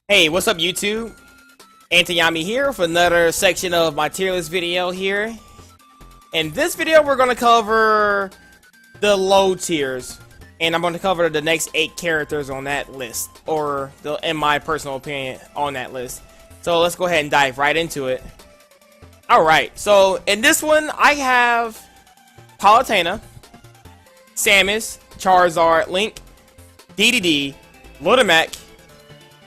Hey, what's up YouTube? Antiyami here for another section of my tier list video here. In this video we're going to cover the low tiers. And I'm going to cover the next 8 characters on that list. Or, in my personal opinion, on that list. So let's go ahead and dive right into it. Alright, so in this one I have Palutena, Samus, Charizard, Link, DDD, Ludemac,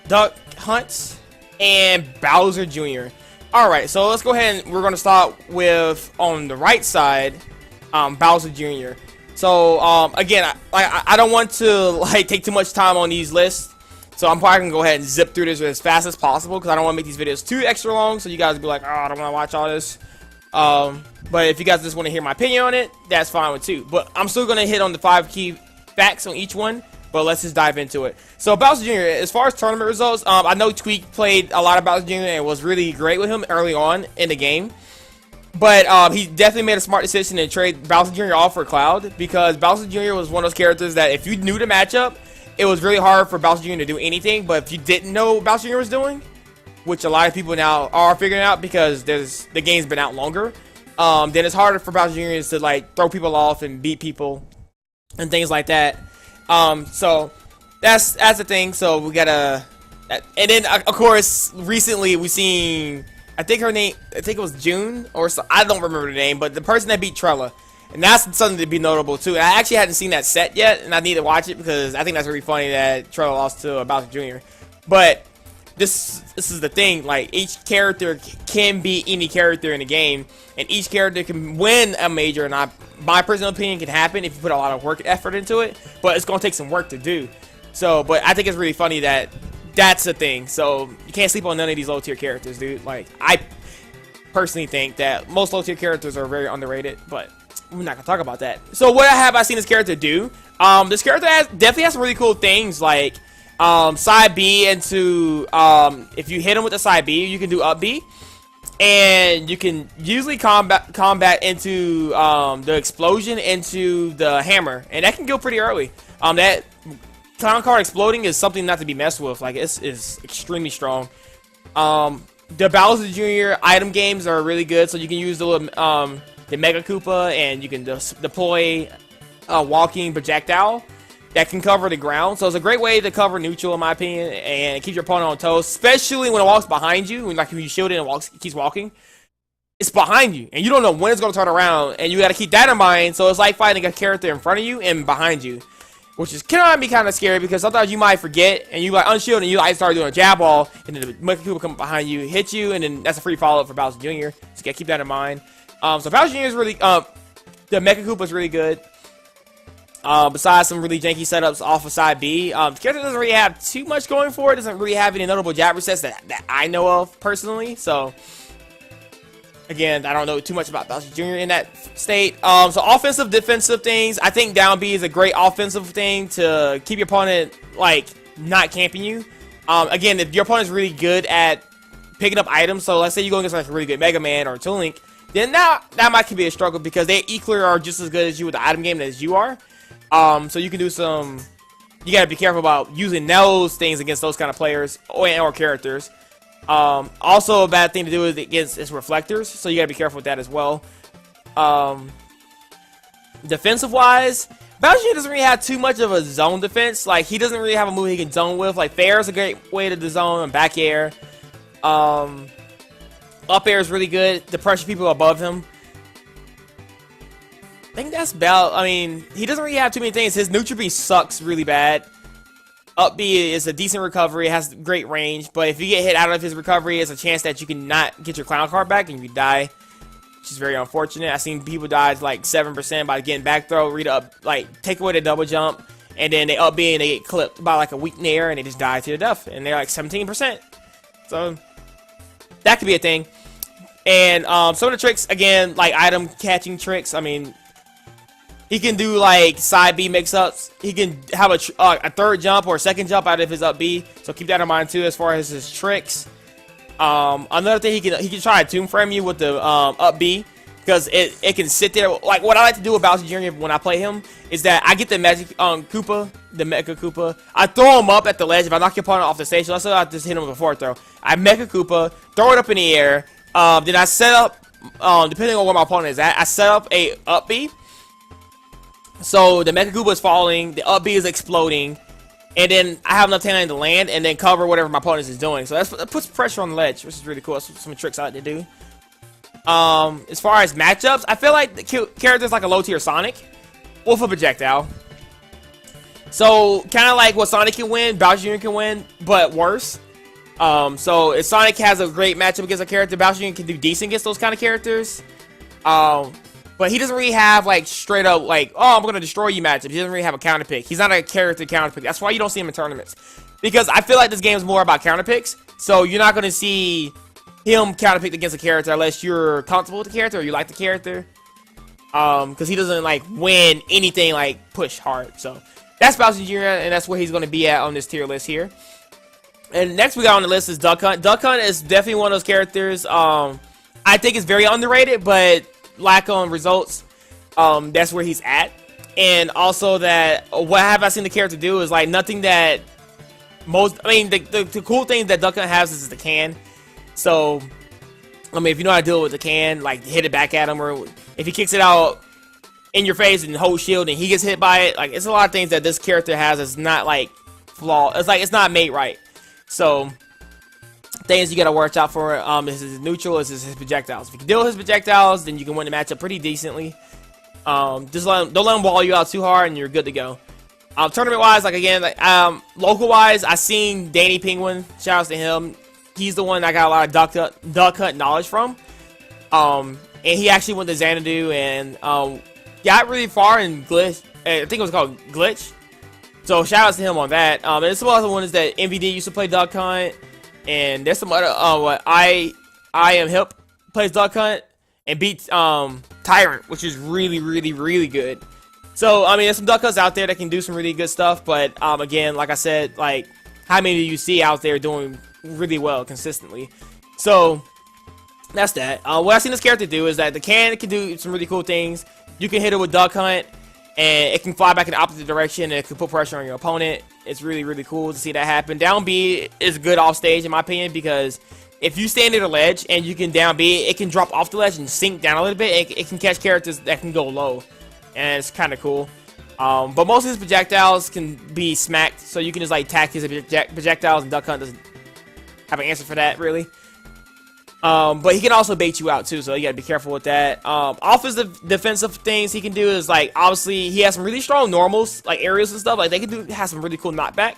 Duck Hunt, and Bowser Jr. Alright, so let's go ahead and we're going to start with, on the right side, Bowser Jr. So, again, I don't want to, take too much time on these lists. So I'm probably going to go ahead and zip through this as fast as possible because I don't want to make these videos too extra long. So you guys will be like, oh, I don't want to watch all this. But if you guys just want to hear my opinion on it, that's fine with too. But I'm still going to hit on the 5 key facts on each one. But let's just dive into it. So Bowser Jr., as far as tournament results, I know Tweak played a lot of Bowser Jr. and was really great with him early on in the game. But he definitely made a smart decision to trade Bowser Jr. off for Cloud, because Bowser Jr. was one of those characters that if you knew the matchup, it was really hard for Bowser Jr. to do anything. But if you didn't know what Bowser Jr. was doing, which a lot of people now are figuring out because the game's been out longer, then it's harder for Bowser Jr. to throw people off and beat people and things like that. So that's the thing. So we gotta, and then of course recently we seen, I think it was June or so, I don't remember the name, but the person that beat Trella, and that's something to be notable too. And I actually hadn't seen that set yet, and I need to watch it because I think that's really funny that Trella lost to Bowser Jr. But this is the thing, each character can be any character in the game, and each character can win a major, and my personal opinion can happen if you put a lot of work and effort into it, but it's gonna take some work to do. So, but I think it's really funny that that's the thing. So you can't sleep on none of these low tier characters, dude. I personally think that most low tier characters are very underrated, but we're not gonna talk about that. So what have I seen this character do? This character definitely has some really cool things, like side B into, if you hit him with the side B, you can do up B, and you can usually combat into the explosion into the hammer, and that can go pretty early. That clown card exploding is something not to be messed with. It's extremely strong. The Bowser Jr. item games are really good, so you can use the Mega Koopa, and you can deploy walking projectile that can cover the ground. So it's a great way to cover neutral, in my opinion, and keep your opponent on toes, especially when it walks behind you. If you shield it and keeps walking, it's behind you, and you don't know when it's going to turn around, and you got to keep that in mind. So it's like fighting a character in front of you and behind you, which can be kind of scary because sometimes you might forget, and you unshield, and you start doing a jab ball, and then the Mega Koopa come behind you, hit you, and then that's a free follow-up for Bowser Jr. So you got to keep that in mind. So Bowser Jr. is really, the Mega Koopa is really good. Besides some really janky setups off of side B, the character doesn't really have too much going for it. Doesn't really have any notable jab resets that I know of personally. So again, I don't know too much about Bowser Jr. in that state. So offensive, defensive things. I think down B is a great offensive thing to keep your opponent not camping you. Again, if your opponent's really good at picking up items, so let's say you go against a really good Mega Man or Toon Link, then that might be a struggle because they equally are just as good as you with the item game as you are. So you can do you gotta be careful about using those things against those kind of players or characters. Also a bad thing to do is reflectors, so you gotta be careful with that as well. Defensive wise, Bowser doesn't really have too much of a zone defense. He doesn't really have a move he can zone with. Fair is a great way to zone, and back air. Up air is really good to pressure people above him. I think that's about, he doesn't really have too many things. His neutral B sucks really bad. Up B is a decent recovery, it has great range, but if you get hit out of his recovery, there's a chance that you can not get your clown card back and you die, which is very unfortunate. I've seen people die to 7% by getting back throw, read up, take away the double jump, and then they up B and they get clipped by a weak nair and they just die to the death, and they're 17%. So that could be a thing. And some of the tricks, again, item catching tricks, he can do side B mix-ups. He can have a third jump or a second jump out of his up B. So keep that in mind too as far as his tricks. Another thing, he can try to tomb frame you with the up B. because it can sit there. Like what I like to do with Bowser Jr. when I play him is that I get the Magic Koopa, the Mecha Koopa. I throw him up at the ledge. If I knock your opponent off the stage, let's say I just hit him with a forward throw. I Mecha Koopa, throw it up in the air. Then I set up, depending on where my opponent is at, I set up a up B. So the Mecha Koopa is falling, the up B is exploding, and then I have enough time to land and then cover whatever my opponent is doing. So that puts pressure on the ledge, which is really cool. That's some tricks I like to do. As far as matchups, I feel like the characters like a low tier Sonic with a projectile. So kind of like what Sonic can win, Bowser Jr. can win, but worse. So if Sonic has a great matchup against a character, Bowser Jr. can do decent against those kind of characters. But he doesn't really have like straight up like, oh, I'm gonna destroy you matchups. He doesn't really have a counter pick. He's not a character counter pick. That's why you don't see him in tournaments. Because I feel like this game is more about counter picks. So you're not gonna see him counter picked against a character unless you're comfortable with the character or you like the character. Because he doesn't like win anything like push hard. So that's Bowser Jr. and that's where he's gonna be at on this tier list here. And next we got on the list is Duck Hunt. Duck Hunt is definitely one of those characters. I think it's very underrated, but lack on results. That's where he's at. And also that what have I seen the character do is like nothing that most. I mean, the cool thing that Duck Hunt has is the can. So, I mean, if you know how to deal with the can, like hit it back at him, or if he kicks it out in your face and hold shield and he gets hit by it, like it's a lot of things that this character has that's not like flaw. It's like it's not made right. So things you gotta watch out for is his neutral, is his projectiles. If you can deal with his projectiles, then you can win the matchup pretty decently. Just don't let him wall you out too hard, and you're good to go. Tournament wise, like again, like local wise, I seen Danny Penguin. Shout outs to him. He's the one I got a lot of Duck Hunt knowledge from. And he actually went to Xanadu and got really far in Glitch. I think it was called Glitch. So shout outs to him on that. And there's some other ones that MVD used to play Duck Hunt. And there's some other what I Am Hip plays Duck Hunt and beats Tyrant, which is really good. So I mean, there's some Duck Hunts out there that can do some really good stuff, but again, like I said, like how many do you see out there doing really well consistently? So that's that. What I've seen this character do is that the can can do some really cool things. You can hit it with Duck Hunt and it can fly back in the opposite direction and it can put pressure on your opponent. It's really cool to see that happen. Down B is good off stage in my opinion, because if you stand at a ledge and you can down B, it can drop off the ledge and sink down a little bit. It can catch characters that can go low, and it's kind of cool. But most of his projectiles can be smacked, so you can just like attack his projectiles, and Duck Hunt doesn't have an answer for that really. But he can also bait you out too, so you gotta be careful with that. Offensive defensive things he can do is like, obviously he has some really strong normals, like aerials and stuff. Like they can have some really cool knockback.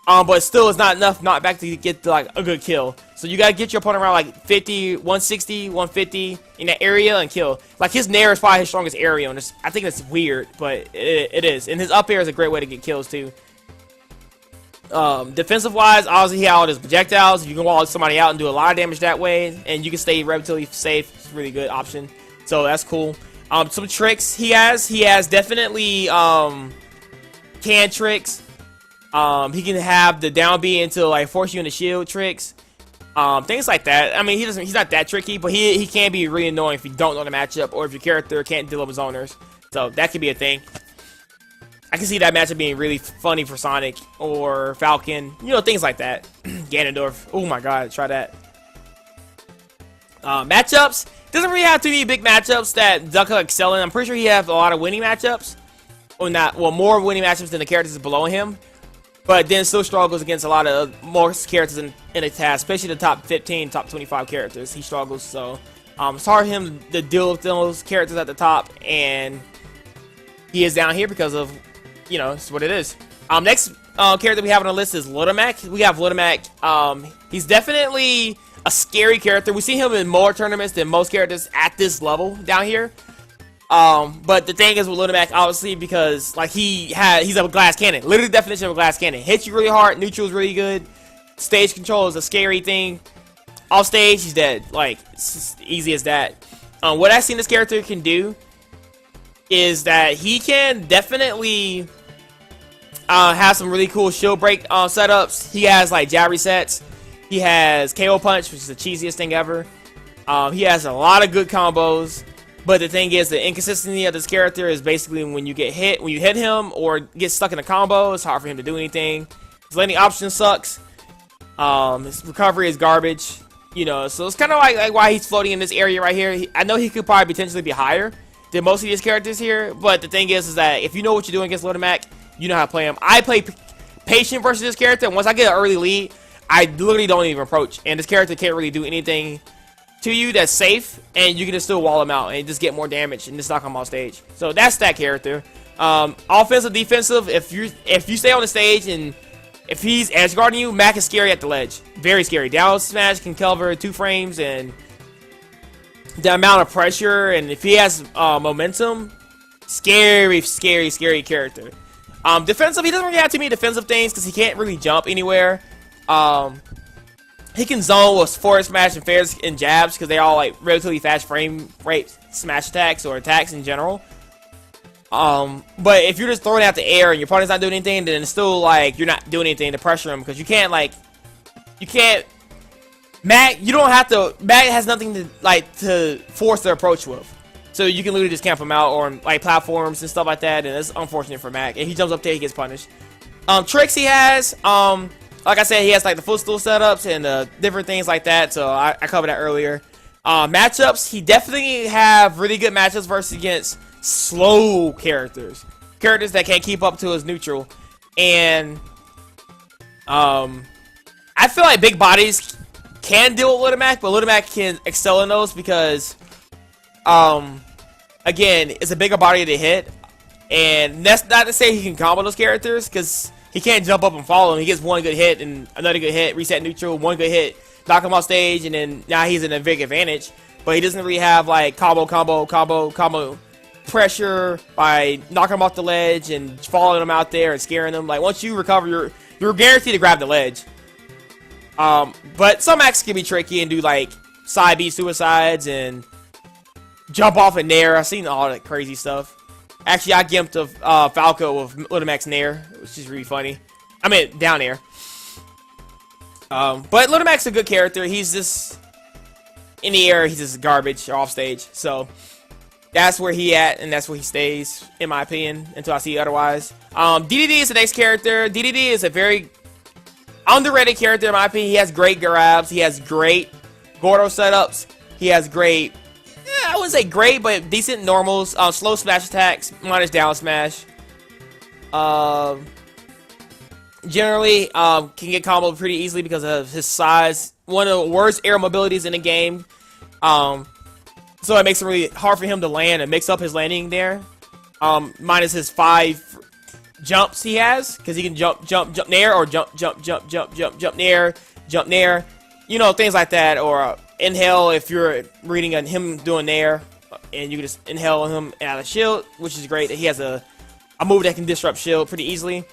But still it's not enough knockback to get to, like a good kill. So you gotta get your opponent around like 50, 160, 150 in that area and kill. Like his nair is probably his strongest area, and I think that's weird, but it is. And his up air is a great way to get kills too. Defensive wise, obviously he had all his projectiles. You can wall somebody out and do a lot of damage that way, and you can stay relatively safe. It's a really good option, so that's cool. Some tricks he has definitely can tricks. He can have the down B into like force you into shield tricks, things like that. I mean, he's not that tricky, but he can be really annoying if you don't know the matchup or if your character can't deal with his owners. So that could be a thing. I can see that matchup being really funny for Sonic or Falcon, you know, things like that. Ganondorf, oh my god, try that. Matchups, doesn't really have too many big matchups that Duck Hunt excel in. I'm pretty sure he has a lot of winning matchups, or not, well, more winning matchups than the characters below him. But then still struggles against a lot of most characters in the task, especially the top 15, top 25 characters. He struggles, so it's hard for him to deal with those characters at the top, and he is down here because of, you know, it's what it is. Next character we have on the list is Little Mac. We have Little Mac. He's definitely a scary character. We see him in more tournaments than most characters at this level down here. But the thing is with Little Mac, obviously, because like he's a glass cannon. Literally the definition of a glass cannon. Hits you really hard, neutral is really good. Stage control is a scary thing. Off stage, he's dead. Like, it's just easy as that. What I've seen this character can do is that he can definitely have some really cool shield break setups. He has like jab resets. He has KO punch, which is the cheesiest thing ever. He has a lot of good combos. But the thing is, the inconsistency of this character is basically when you get hit, when you hit him or get stuck in a combo, it's hard for him to do anything. His landing option sucks. His recovery is garbage. You know, so it's kind of like why he's floating in this area right here. I know he could probably potentially be higher than most of these characters here, but the thing is that if you know what you're doing against Lotomac, you know how to play him. I play patient versus this character, and once I get an early lead, I literally don't even approach, and this character can't really do anything to you that's safe, and you can just still wall him out and just get more damage and just knock him off stage. So that's that character. Offensive, defensive. If you stay on the stage and if he's edge guarding you, Mac is scary at the ledge. Very scary. Down smash can cover 2 frames, and the amount of pressure, and if he has momentum, scary character. Defensive, he doesn't really have too many defensive things because he can't really jump anywhere. He can zone with forward smash and fairs and jabs because they're all like relatively fast frame rate smash attacks or attacks in general. But if you're just throwing out the air and your opponent's not doing anything, then it's still like you're not doing anything to pressure him because you can't Mac, you don't have to. Mac has nothing to force their approach with, so you can literally just camp him out or on like platforms and stuff like that, and it's unfortunate for Mac. And he jumps up there, he gets punished. Tricks he has, like I said, he has like the footstool setups and different things like that. So I covered that earlier. Matchups, he definitely have really good matchups versus against slow characters that can't keep up to his neutral, and I feel like big bodies can deal with Lotomac, but Lotomac can excel in those because, again, it's a bigger body to hit, and that's not to say he can combo those characters because he can't jump up and follow him. He gets one good hit and another good hit, reset neutral, one good hit, knock him off stage, and then now he's in a big advantage. But he doesn't really have like combo pressure by knocking him off the ledge and following him out there and scaring him. Like once you recover, you're guaranteed to grab the ledge. But some Macs can be tricky and do like side B suicides and jump off in Nair. I've seen all that crazy stuff. Actually, I gimped of Falco with Lotomac's Nair, which is really funny. I mean, down air. But Lotomac's a good character. He's just in the air. He's just garbage off stage. So that's where he at, and that's where he stays, in my opinion, until I see otherwise. DDD is the next character. DDD is a very underrated character, in my opinion. He has great grabs. He has great Gordo setups. He has great, I wouldn't say great, but decent normals. Slow smash attacks, minus down smash. Generally, can get comboed pretty easily because of his size. One of the worst air mobilities in the game. So it makes it really hard for him to land and mix up his landing there. Minus his 5 jumps he has, because he can jump nair, or jump nair, jump nair, you know, things like that. Or inhale if you're reading on him doing nair, and you can just inhale him out of shield, which is great. He has a move that can disrupt shield pretty easily.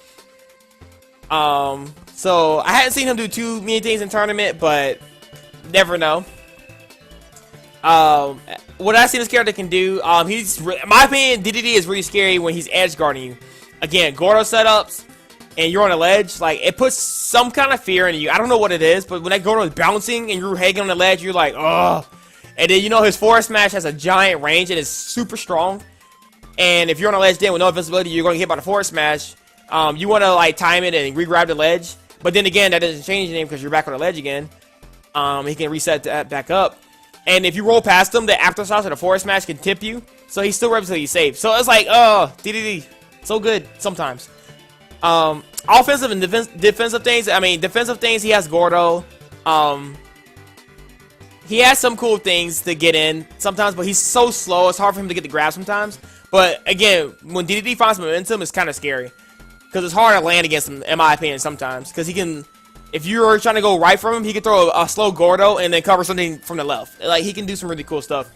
So I hadn't seen him do too many things in tournament, but never know. What I see this character can do, in my opinion, DDD is really scary when he's edge guarding you. Again, Gordo setups, and you're on a ledge, like, it puts some kind of fear in you. I don't know what it is, but when that Gordo is bouncing and you're hanging on the ledge, you're like, ugh. And then, you know, his forward smash has a giant range and is super strong. And if you're on a ledge then with no invincibility, you're going to get hit by the forward smash. You want to, like, time it and re-grab the ledge. But then again, that doesn't change anything because you're back on the ledge again. He can reset that back up. And if you roll past him, the aftershots or the forward smash can tip you. So he's still relatively safe. So it's like, oh, DDD. So good sometimes. Offensive and defensive things. I mean, defensive things, he has Gordo. He has some cool things to get in sometimes, but he's so slow, it's hard for him to get the grab sometimes. But again, when DDD finds momentum, it's kind of scary. Because it's hard to land against him, in my opinion, sometimes. Because he can, if you're trying to go right from him, he can throw a slow Gordo and then cover something from the left. Like, he can do some really cool stuff.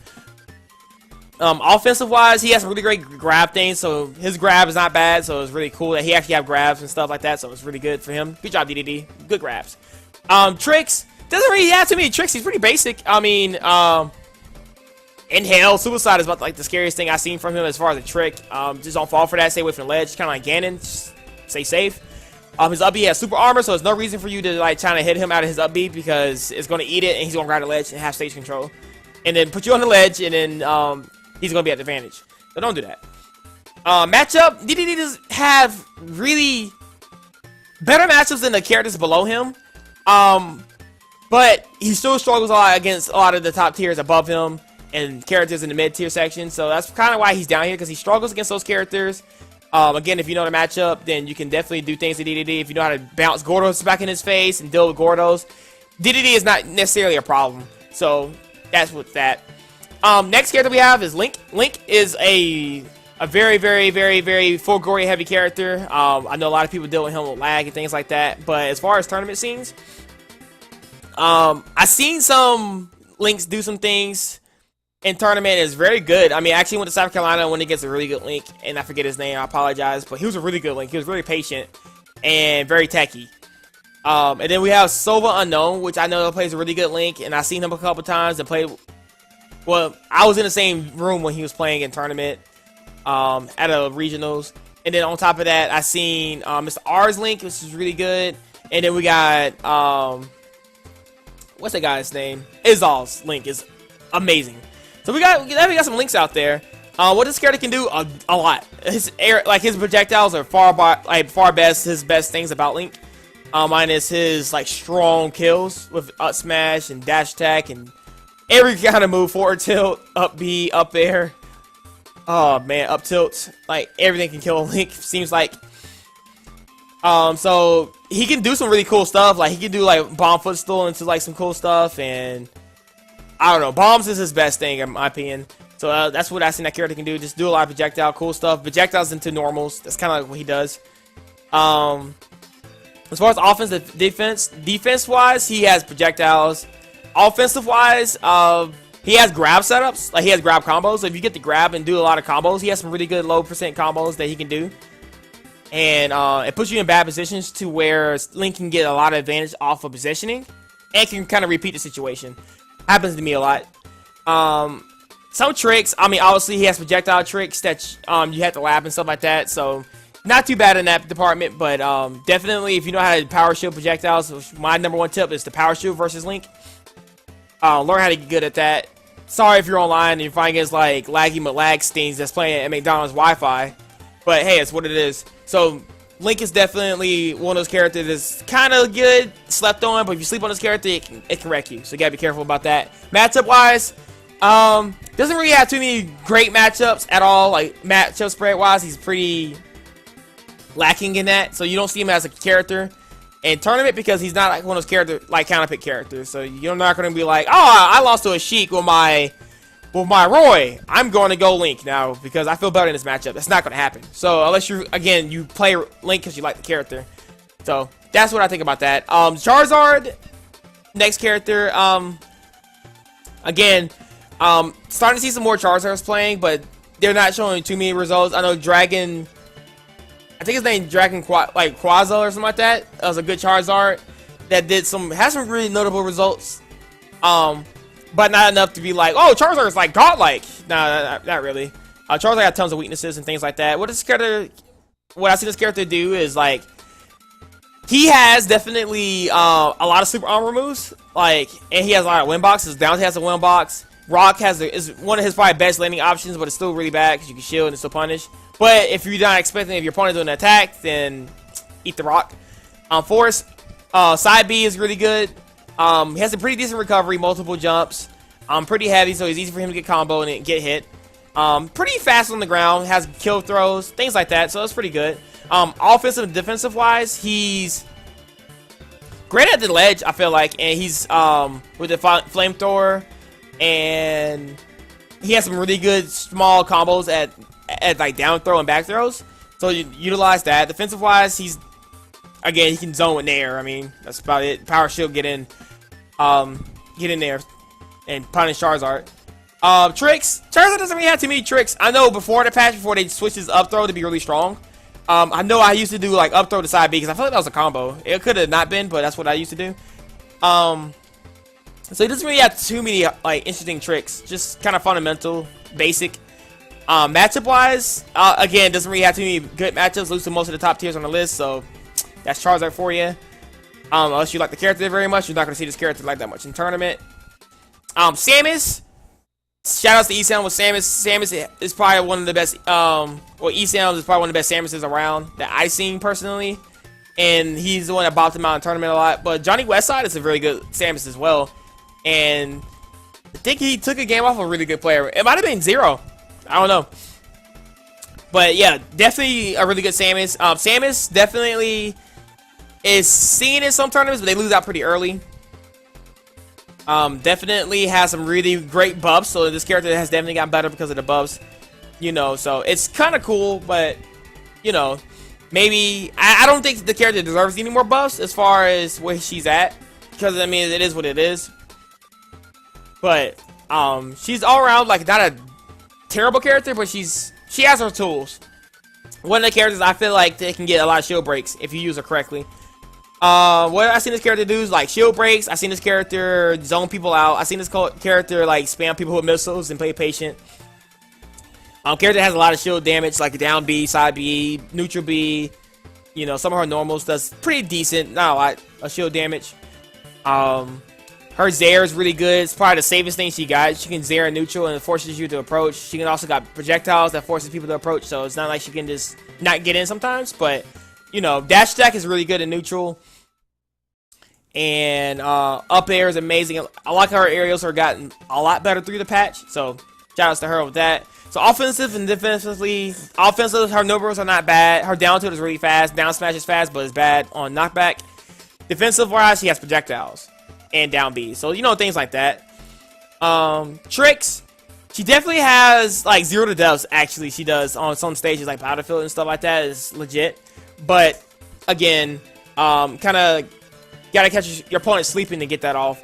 Offensive-wise, he has some really great grab things, so his grab is not bad, so it's really cool that he actually have grabs and stuff like that, so it's really good for him. Good job, DDD. Good grabs. Tricks. Doesn't really have too many tricks. He's pretty basic. I mean, inhale. Suicide is about like the scariest thing I've seen from him as far as a trick. Just don't fall for that. Stay away from the ledge. Kind of like Ganon. Just stay safe. His up B has super armor, so there's no reason for you to like trying to hit him out of his up B because it's going to eat it and he's going to grab the ledge and have stage control. And then put you on the ledge and then he's gonna be at advantage. So don't do that. Matchup, DDD does have really better matchups than the characters below him. But he still struggles a lot against a lot of the top tiers above him and characters in the mid tier section. So that's kind of why he's down here, because he struggles against those characters. Again, if you know the matchup, then you can definitely do things to DDD. If you know how to bounce Gordos back in his face and deal with Gordos, DDD is not necessarily a problem. So that's what's that. Next character we have is Link. Link is a very, very, very, very full gory heavy character. I know a lot of people deal with him with lag and things like that. But as far as tournament scenes, I've seen some Links do some things in tournament. Is very good. I mean, I actually went to South Carolina when he gets a really good Link, and I forget his name. I apologize, but he was a really good Link. He was really patient and very techy. And then we have Sova Unknown, which I know plays a really good Link, and I've seen him a couple times and played. Well, I was in the same room when he was playing in tournament at a regionals, and then on top of that, I seen Mr. R's Link, which is really good, and then we got what's that guy's name? Izal's Link is amazing. So we got some Links out there. What this character can do a lot. His his projectiles are far best. His best things about Link, minus his strong kills with up smash and dash attack and every kind of move, forward tilt, up B, up air. Oh man, up tilt. Everything can kill a Link, seems like. So he can do some really cool stuff. He can do bomb footstool into some cool stuff, and I don't know. Bombs is his best thing in my opinion. So that's what I seen that character can do. Just do a lot of projectile cool stuff. Projectiles into normals. That's kind of what he does. As far as offensive defense-wise, he has projectiles. Offensive-wise, he has grab setups. He has grab combos. So if you get the grab and do a lot of combos, he has some really good low percent combos that he can do. And it puts you in bad positions to where Link can get a lot of advantage off of positioning and can kind of repeat the situation. Happens to me a lot. Some tricks, I mean, obviously he has projectile tricks that you have to lab and stuff like that. So not too bad in that department, but definitely if you know how to power shield projectiles, my #1 tip is to power shield versus Link. Learn how to get good at that. Sorry if you're online and you're fighting against laggy McLagsteins that's playing at McDonald's Wi-Fi, but hey, it's what it is. So Link is definitely one of those characters that's kind of good, slept on, but if you sleep on this character, it can wreck you. So you gotta be careful about that. Matchup wise, doesn't really have too many great matchups at all. Matchup spread wise, he's pretty lacking in that. So you don't see him as a character in tournament because he's not one of those characters counter pick characters. So you're not gonna be oh, I lost to a Sheik with my Roy. I'm going to go Link now because I feel better in this matchup. That's not going to happen. So unless you play Link because you like the character. So that's what I think about that. Charizard, next character. Again, starting to see some more Charizards playing, but they're not showing too many results. I know Dragon, I think his name Dragon Quasar or something like that. That was a good Charizard that has some really notable results. But not enough to be oh, Charizard is godlike. Nah, not really. Charizard got tons of weaknesses and things like that. What I see this character do is he has definitely a lot of super armor moves. And he has a lot of win boxes. Downs has a win box. Rock is one of his probably best landing options, but it's still really bad because you can shield and still punish. But if you're not expecting if your opponent doing an attack, then eat the rock. Force, side B is really good. He has a pretty decent recovery, multiple jumps. Pretty heavy, so it's easy for him to get combo and get hit. Pretty fast on the ground, has kill throws, things like that, so it's pretty good. Offensive and defensive wise, he's great at the ledge, I feel like, and he's with the flamethrower, and he has some really good small combos at down throw and back throws. So you utilize that. Defensive wise, again, he can zone with Nair. I mean, that's about it. Power shield, get in there and punish Charizard. Tricks. Charizard doesn't really have too many tricks. I know before the patch, before they switched his up throw to be really strong. I know I used to do up throw to side B because I feel like that was a combo. It could have not been, but that's what I used to do. So he doesn't really have too many interesting tricks. Just kind of fundamental, basic. Matchup wise, again, doesn't really have too many good matchups. Loses to most of the top tiers on the list, so that's Charizard for you. Unless you like the character very much, you're not going to see this character that much in tournament. Samus Shout outs to ESAM with Samus. Samus is probably one of the best. Well, ESAM is probably one of the best Samuses around that I've seen personally, and he's the one that bopped him out in tournament a lot. But Johnny Westside is a very good Samus as well, and I think he took a game off a really good player. It might have been Zero. I don't know. But yeah, definitely a really good Samus. Samus definitely is seen in some tournaments, but they lose out pretty early. Definitely has some really great buffs, so this character has definitely gotten better because of the buffs. You know, so it's kind of cool, but, you know, maybe... I don't think the character deserves any more buffs as far as where she's at. Because, I mean, it is what it is. But, she's all around, like, not a terrible character, but she has her tools. One of the characters I feel like they can get a lot of shield breaks if you use her correctly. What I seen this character do is like shield breaks. I seen this character zone people out. I seen this character like spam people with missiles and play patient. Character has a lot of shield damage, like down B, side B, neutral B. You know, some of her normals does pretty decent, not a lot of shield damage. Her Zair is really good. It's probably the safest thing she got. She can Zair neutral and it forces you to approach. She can also got projectiles that forces people to approach, so it's not like she can just not get in sometimes, but you know, dash attack is really good in neutral. And up air is amazing. I like how her aerials are gotten a lot better through the patch, so shout outs to her with that. So offensive and defensively, her numbers are not bad. Her down tilt is really fast. Down smash is fast, but it's bad on knockback. Defensive wise, she has projectiles and down B. So, you know, things like that. Tricks. She definitely has, like, 0 to deaths, actually, she does on some stages, like Battlefield and stuff like that. Is legit. But, again, kind of gotta catch your opponent sleeping to get that off.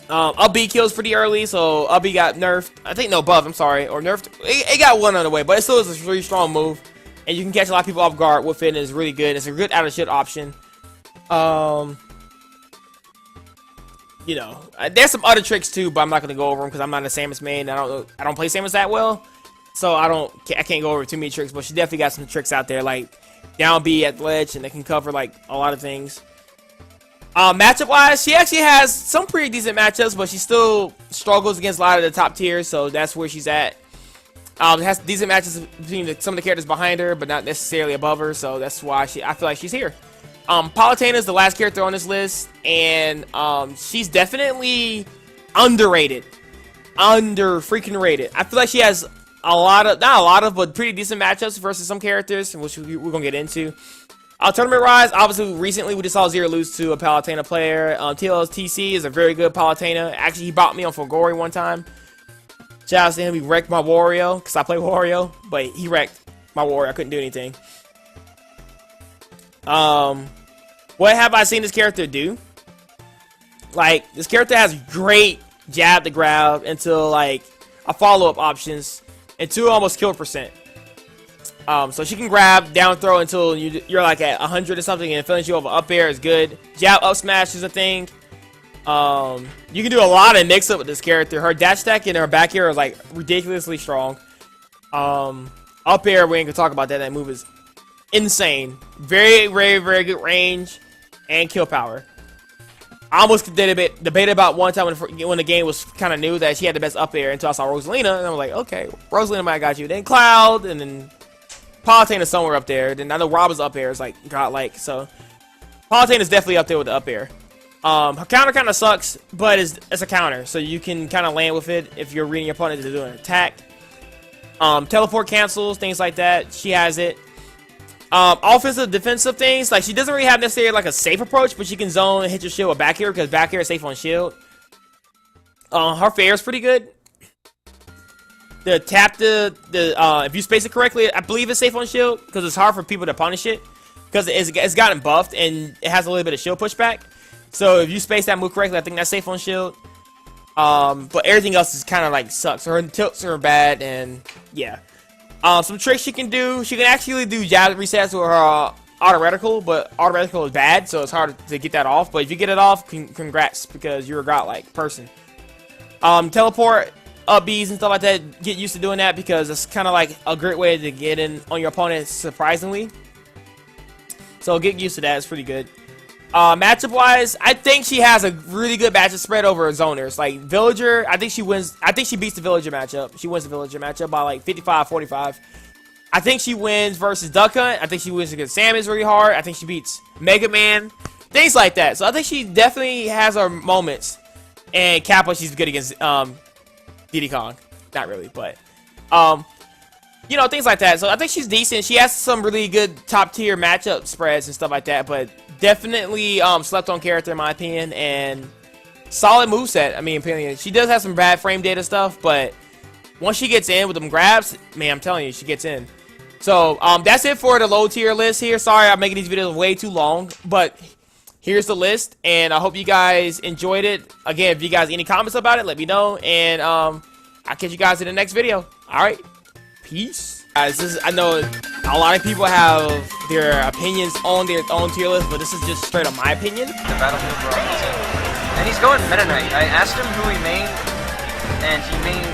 Up B kills pretty early, so up B got nerfed. I think no buff, I'm sorry, or nerfed. It got one on the way, but it still is a really strong move. And you can catch a lot of people off guard with it, and it's really good. It's a good out-of-shit option. You know, there's some other tricks too, but I'm not gonna go over them because I'm not a Samus main. I don't play Samus that well, so I can't go over too many tricks. But she definitely got some tricks out there, like down B at the ledge, and they can cover like a lot of things. Matchup wise, she actually has some pretty decent matchups, but she still struggles against a lot of the top tiers, so that's where she's at. Has decent matches between some of the characters behind her, but not necessarily above her, so that's why I feel like she's here. Palutena is the last character on this list, and she's definitely underrated. Freaking rated. I feel like she has a lot of, not a lot of, but pretty decent matchups versus some characters, which we're going to get into. Tournament Rise, obviously, recently we just saw Zero lose to a Palutena player. TLSTC is a very good Palutena. Actually, he bought me on Fulgori one time. Shout out to him. He wrecked my Wario, because I play Wario, but he wrecked my Wario. I couldn't do anything. What have I seen this character do? Like, this character has great jab to grab until, like, a follow-up options, and 2 almost kill %. So she can grab, down throw until you're like at 100 or something, and finish you over up air is good. Jab up smash is a thing. You can do a lot of mix up with this character. Her dash attack and her back air are like ridiculously strong. Up air, we ain't gonna talk about that. That move is insane. Very, very, very good range and kill power. I almost debated about one time when the game was kind of new that she had the best up air until I saw Rosalina, and I was like, okay, Rosalina might have got you. Then Cloud, and then Palutena is somewhere up there. Then I know Rob is up air. It's like godlike. So Palutena is definitely up there with the up air. Her counter kind of sucks, but it's a counter, so you can kind of land with it if you're reading your opponent to do an attack. Teleport cancels, things like that. She has it. Offensive, defensive things, like she doesn't really have necessarily like a safe approach, but she can zone and hit your shield with back air because back air is safe on shield. Her fair is pretty good. The tap if you space it correctly, I believe it's safe on shield because it's hard for people to punish it because it's gotten buffed and it has a little bit of shield pushback. So if you space that move correctly, I think that's safe on shield. But everything else is kind of like sucks. Her tilts are bad, and yeah. Some tricks she can do. She can actually do jab resets with her auto reticle, but auto reticle is bad, so it's hard to get that off. But if you get it off, congrats, because you're a godlike person. Teleport up Bs and stuff like that. Get used to doing that because it's kind of like a great way to get in on your opponent surprisingly. So get used to that. It's pretty good. Matchup wise, I think she has a really good matchup spread over zoners. Like Villager, I think she wins. I think she beats the Villager matchup. She wins the Villager matchup by like 55-45. I think she wins versus Duck Hunt. I think she wins against Samus really hard. I think she beats Mega Man, things like that. So I think she definitely has her moments. And Kappa, she's good against Diddy Kong. Not really, but you know, things like that. So I think she's decent. She has some really good top tier matchup spreads and stuff like that. But definitely slept on character in my opinion, and solid moveset. I mean, opinion. She does have some bad frame data stuff, but once she gets in with them grabs, man, I'm telling you, she gets in. So that's it for the low tier list here. Sorry, I'm making these videos way too long, but here's the list, and I hope you guys enjoyed it. Again, if you guys any comments about it, let me know, and I'll catch you guys in the next video. All right, peace. Guys, I know a lot of people have their opinions on their own tier list, but this is just straight up my opinion. The Battlefield Verizon. And he's going Meta Knight. I asked him who he mained, and he mained